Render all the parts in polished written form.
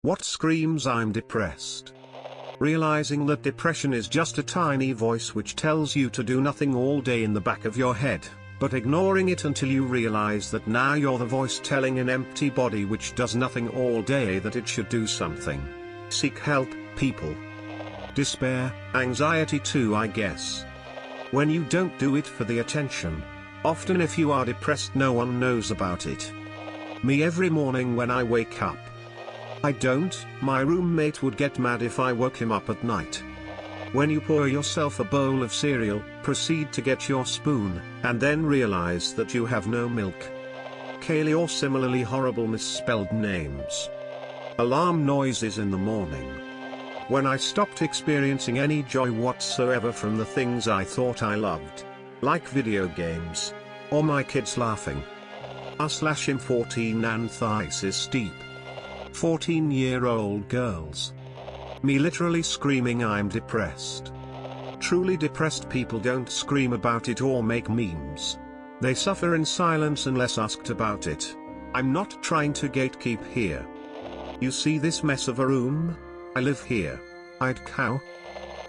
What screams I'm depressed? Realizing that depression is just a tiny voice which tells you to do nothing all day in the back of your head, but ignoring it until you realize that now you're the voice telling an empty body which does nothing all day that it should do something. Seek help, people. Despair, anxiety too, I guess. When you don't do it for the attention. Often if you are depressed no one knows about it. Me every morning when I wake up. I don't, my roommate would get mad if I woke him up at night. When you pour yourself a bowl of cereal, proceed to get your spoon, and then realize that you have no milk. Kaylee or similarly horrible misspelled names. Alarm noises in the morning. When I stopped experiencing any joy whatsoever from the things I thought I loved. Like video games. Or my kids laughing. /him 14 and thighs is steep. 14-year-old girls. Me literally screaming I'm depressed. Truly depressed people don't scream about it or make memes. They suffer in silence unless asked about it. I'm not trying to gatekeep here. You see this mess of a room? I live here. I'd cow.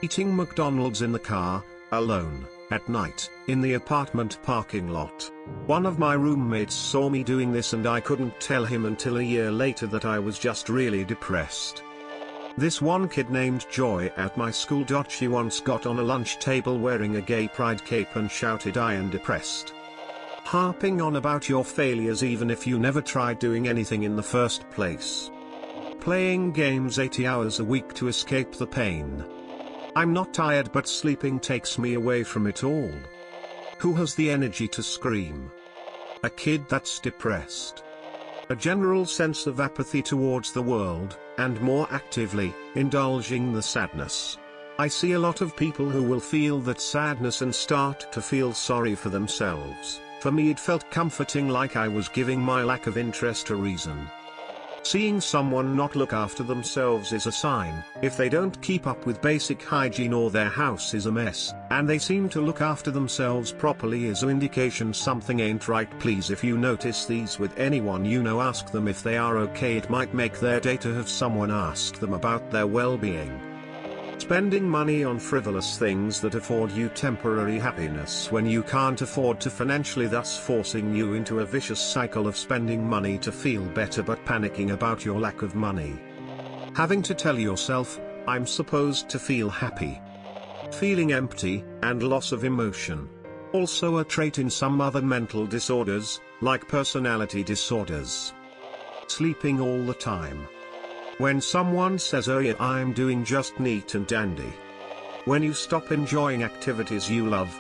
Eating McDonald's in the car, alone, at night, in the apartment parking lot. One of my roommates saw me doing this and I couldn't tell him until a year later that I was just really depressed. This one kid named Joy at my school. She once got on a lunch table wearing a gay pride cape and shouted I am depressed. Harping on about your failures even if you never tried doing anything in the first place. Playing games 80 hours a week to escape the pain. I'm not tired but sleeping takes me away from it all. Who has the energy to scream? A kid that's depressed. A general sense of apathy towards the world, and more actively, indulging the sadness. I see a lot of people who will feel that sadness and start to feel sorry for themselves. For me it felt comforting, like I was giving my lack of interest a reason. Seeing someone not look after themselves is a sign. If they don't keep up with basic hygiene or their house is a mess, and they seem to look after themselves properly, is an indication something ain't right. Please, if you notice these with anyone you know, ask them if they are okay. It might make their day to have someone ask them about their well-being. Spending money on frivolous things that afford you temporary happiness when you can't afford to financially, thus forcing you into a vicious cycle of spending money to feel better but panicking about your lack of money. Having to tell yourself, I'm supposed to feel happy. Feeling empty, and loss of emotion. Also a trait in some other mental disorders, like personality disorders. Sleeping all the time. When someone says oh yeah I'm doing just neat and dandy. When you stop enjoying activities you love.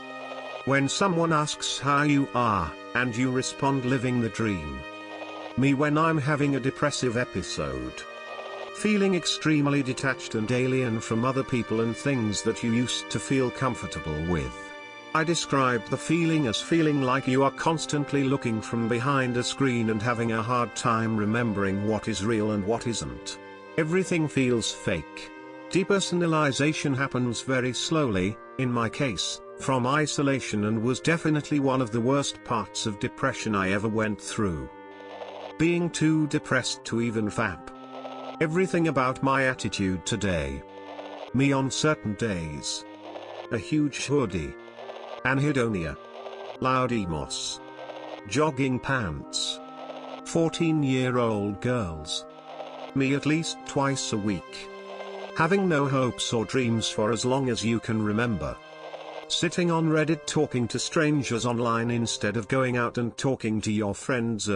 When someone asks how you are, and you respond living the dream. Me when I'm having a depressive episode. Feeling extremely detached and alien from other people and things that you used to feel comfortable with. I describe the feeling as feeling like you are constantly looking from behind a screen and having a hard time remembering what is real and what isn't. Everything feels fake. Depersonalization happens very slowly, in my case, from isolation, and was definitely one of the worst parts of depression I ever went through. Being too depressed to even vap. Everything about my attitude today. Me on certain days. A huge hoodie. Anhedonia. Loud emos. Jogging pants. 14-year-old girls. Me at least twice a week. Having no hopes or dreams for as long as you can remember. Sitting on Reddit talking to strangers online instead of going out and talking to your friends.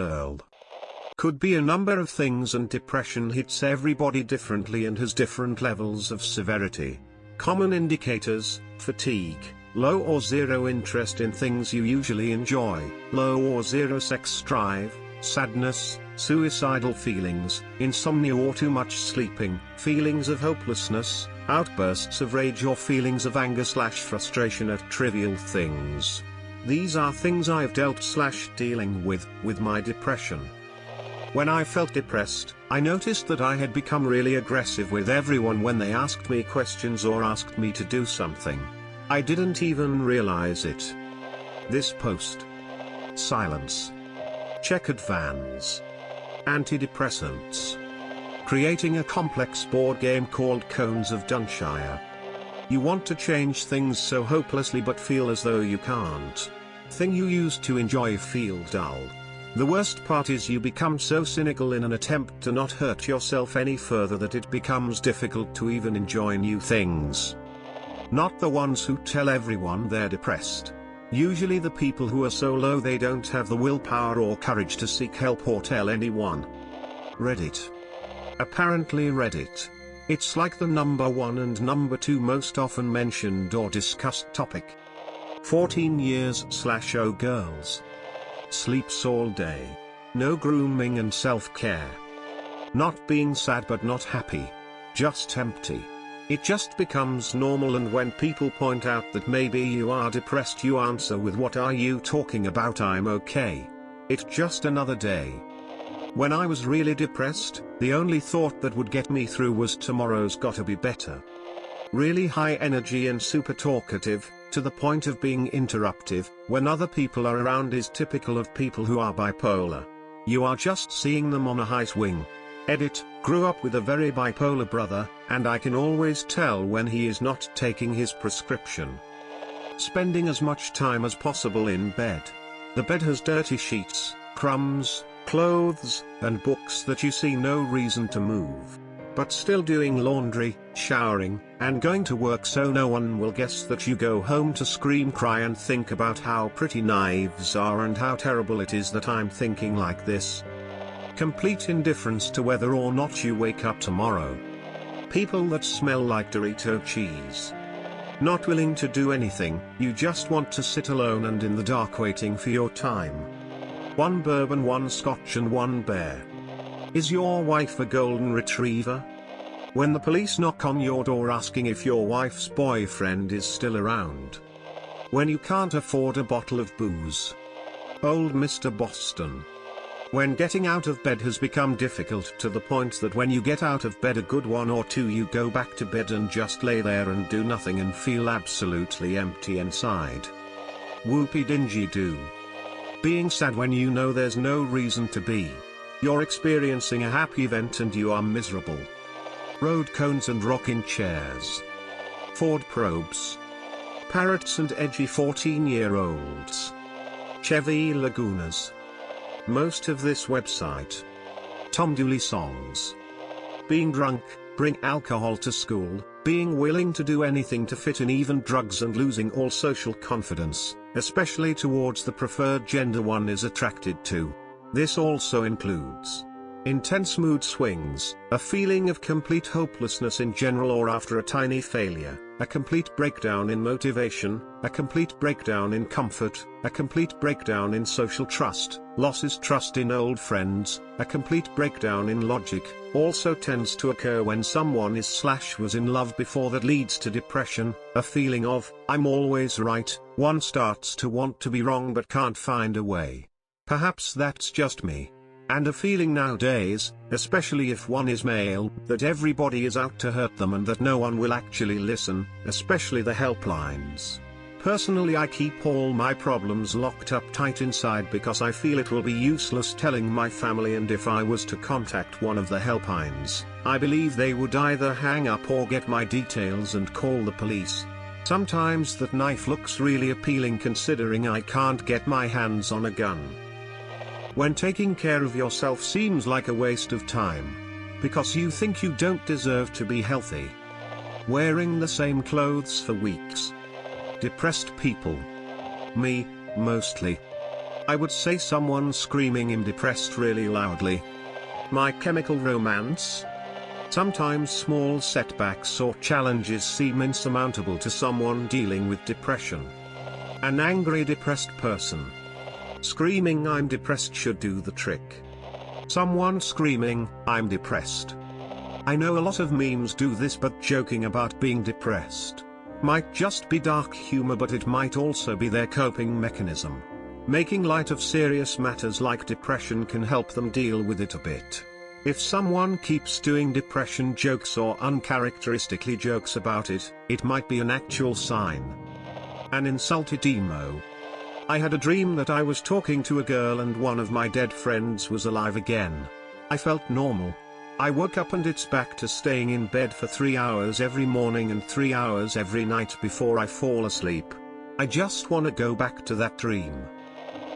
Could be a number of things, and depression hits everybody differently and has different levels of severity. Common indicators: fatigue, low or zero interest in things you usually enjoy, low or zero sex drive, sadness, suicidal feelings, insomnia or too much sleeping, feelings of hopelessness, outbursts of rage or feelings of anger/frustration at trivial things. These are things I've dealt/dealing with my depression. When I felt depressed, I noticed that I had become really aggressive with everyone when they asked me questions or asked me to do something. I didn't even realize it. This post. Silence. Checkered vans. Antidepressants. Creating a complex board game called Cones of Dunshire. You want to change things so hopelessly but feel as though you can't. Thing you used to enjoy feel dull. The worst part is you become so cynical in an attempt to not hurt yourself any further that it becomes difficult to even enjoy new things. Not the ones who tell everyone they're depressed. Usually the people who are so low they don't have the willpower or courage to seek help or tell anyone. Reddit. Apparently Reddit. It's like the number 1 and number 2 most often mentioned or discussed topic. 14 years/oh girls. Sleeps all day. No grooming and self-care. Not being sad but not happy. Just empty. It just becomes normal, and when people point out that maybe you are depressed you answer with, "What are you talking about? I'm okay. It's just another day." When I was really depressed, the only thought that would get me through was tomorrow's gotta be better. Really high energy and super talkative, to the point of being interruptive, when other people are around is typical of people who are bipolar. You are just seeing them on a high swing. Edit, grew up with a very bipolar brother, and I can always tell when he is not taking his prescription. Spending as much time as possible in bed. The bed has dirty sheets, crumbs, clothes, and books that you see no reason to move. But still doing laundry, showering, and going to work so no one will guess that you go home to scream, cry and think about how pretty knives are and how terrible it is that I'm thinking like this. Complete indifference to whether or not you wake up tomorrow. People that smell like Dorito cheese. Not willing to do anything, you just want to sit alone and in the dark waiting for your time. 1 bourbon, 1 scotch and 1 bear. Is your wife a golden retriever? When the police knock on your door asking if your wife's boyfriend is still around. When you can't afford a bottle of booze. Old Mr. Boston. When getting out of bed has become difficult to the point that when you get out of bed a good 1 or 2 you go back to bed and just lay there and do nothing and feel absolutely empty inside. Whoopie dingy do. Being sad when you know there's no reason to be. You're experiencing a happy event and you are miserable. Road cones and rocking chairs. Ford probes. Parrots and edgy 14-year-olds. Chevy Lagunas. Most of this website. Tom Dooley songs. Being drunk, bring alcohol to school, being willing to do anything to fit in, even drugs, and losing all social confidence, especially towards the preferred gender one is attracted to. This also includes intense mood swings, a feeling of complete hopelessness in general or after a tiny failure, a complete breakdown in motivation, a complete breakdown in comfort, a complete breakdown in social trust, losses trust in old friends, a complete breakdown in logic, also tends to occur when someone is/was in love before that leads to depression, a feeling of, I'm always right, one starts to want to be wrong but can't find a way. Perhaps that's just me. And a feeling nowadays, especially if one is male, that everybody is out to hurt them and that no one will actually listen, especially the helplines. Personally, I keep all my problems locked up tight inside because I feel it will be useless telling my family, and if I was to contact one of the helplines, I believe they would either hang up or get my details and call the police. Sometimes that knife looks really appealing considering I can't get my hands on a gun. When taking care of yourself seems like a waste of time. Because you think you don't deserve to be healthy. Wearing the same clothes for weeks. Depressed people. Me, mostly. I would say someone screaming I'm depressed really loudly. My Chemical Romance. Sometimes small setbacks or challenges seem insurmountable to someone dealing with depression. An angry depressed person. Screaming I'm depressed should do the trick. Someone screaming, I'm depressed. I know a lot of memes do this, but joking about being depressed might just be dark humor, but it might also be their coping mechanism. Making light of serious matters like depression can help them deal with it a bit. If someone keeps doing depression jokes or uncharacteristically jokes about it, it might be an actual sign. An insulted emo. I had a dream that I was talking to a girl and one of my dead friends was alive again. I felt normal. I woke up and it's back to staying in bed for 3 hours every morning and 3 hours every night before I fall asleep. I just wanna go back to that dream.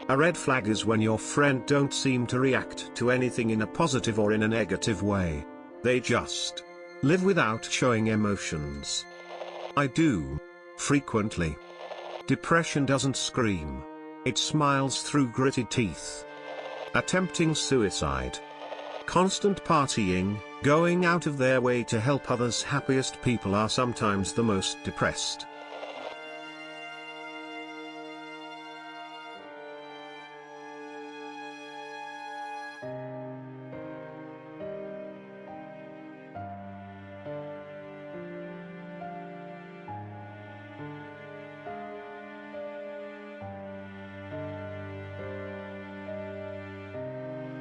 A red flag is when your friend don't seem to react to anything in a positive or in a negative way. They just live without showing emotions. I do. Frequently. Depression doesn't scream. It smiles through gritted teeth. Attempting suicide. Constant partying, going out of their way to help others. Happiest people are sometimes the most depressed.